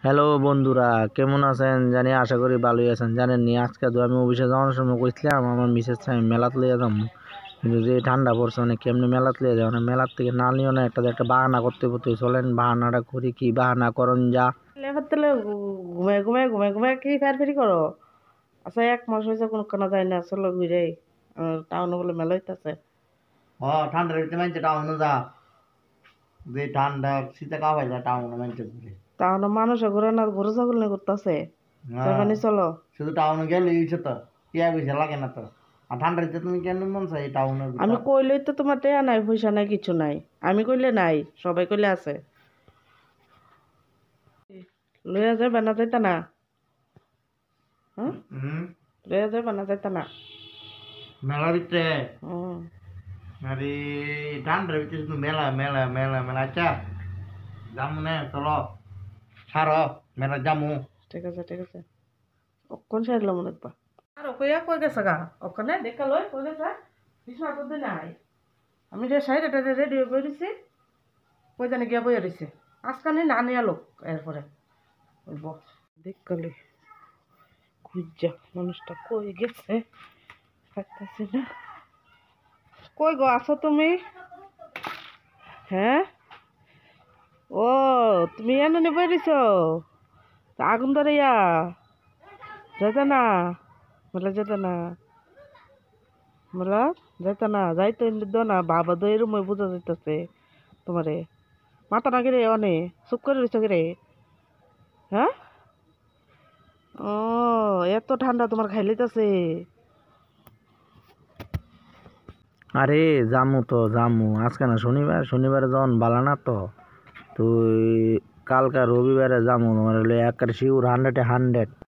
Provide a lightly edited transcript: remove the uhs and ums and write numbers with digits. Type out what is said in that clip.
Hello বন্ধুরা, কেমন আছেন? জানি আশা করি ভালোই আছেন। জানেন নি আজকে তো আমি অফিসে যাওয়ার সময় কইছিলাম আমার মিসেস আমি মেলাত লিয়ে যাবো, কিন্তু যে ঠান্ডা পড়ছে মানে কেমনি মেলাত লিয়ে যাবো না, মেলার থেকে না নিও না, একটা বাহানা করতে করতে চলেন বাহানাটা করি। কি বাহানা করন যা? লেবার তেলে ঘুমায় কি ফেরি করো। আচ্ছা, এক মাস হয়েছে কোনো কানা যায় না, চলো ঘুরে টাউনে বলে মেলা হইতাছে। ঠান্ডার ভিতরে মানছে টাউনে যা, যে ঠান্ডা শীতে কাঁপাই যা টাউনে মানছে ঘুরে। টাউনে মানুষে ঘুরে না, ঘুরে ছাগল নিয়ে করতেছে। সেখানে চলো, শুধু টাউনে গেলে ইচ্ছে তো টিয়া পয়সা লাগে না তো। আর ঠান্ডার ভিতরে তুমি কেন মন চাই টাউনে? আমি কইলেই তো তোমার টেয়া নাই, পয়সা নাই, কিছু নাই। আমি কইলে নাই, সবাই কইলে আছে। লইয়া যাবে না, যাইতা না? হ্যাঁ, লইয়া যাবে না, যাইতা না? মেলার ভিতরে হুম, আরে ঠান্ডার ভিতরে শুধু মেলা মেলা মেলা মেলা। আচ্ছা যামু না, চলো ছাড়ো মেলা যামু। ঠিক আছে ঠিক আছে। কোন সাইড মনে দেখবা আর কইয়া কই গেছে গা ওখানে দেখা লই কই গেছে বিছনা করতে নাই। আমি যে সাইড এটা রেডি হয়ে দিছি, কই জানি গিয়া বইয়া দিছে। আজকাল না নিয়া লোক এরপরে বলবো দেখলে খুঁজা মানুষটা কই গেছে, পাইতাছি না। কই গো আছো তুমি? হ্যাঁ, ও তুমি এনে নিয়ে দিছো আগুন ধরিয়া? যেতে না, বলে যেতে না, বলা যেতে না, যাইতে দো না, বাবা দো এরম বোঝা যাইতেছে তোমারে। মাথা না গেলে অনে চুপ করে রয়েছে রে। হ্যাঁ, ও এত ঠান্ডা তোমার খাইলেতেছে। আরে জামু তো জামু, আজকে না শনিবার, শনিবারে যখন বালা না তো তুই কালকা রবিবারে জামু, তোমার হলো একের শিওর 100-100।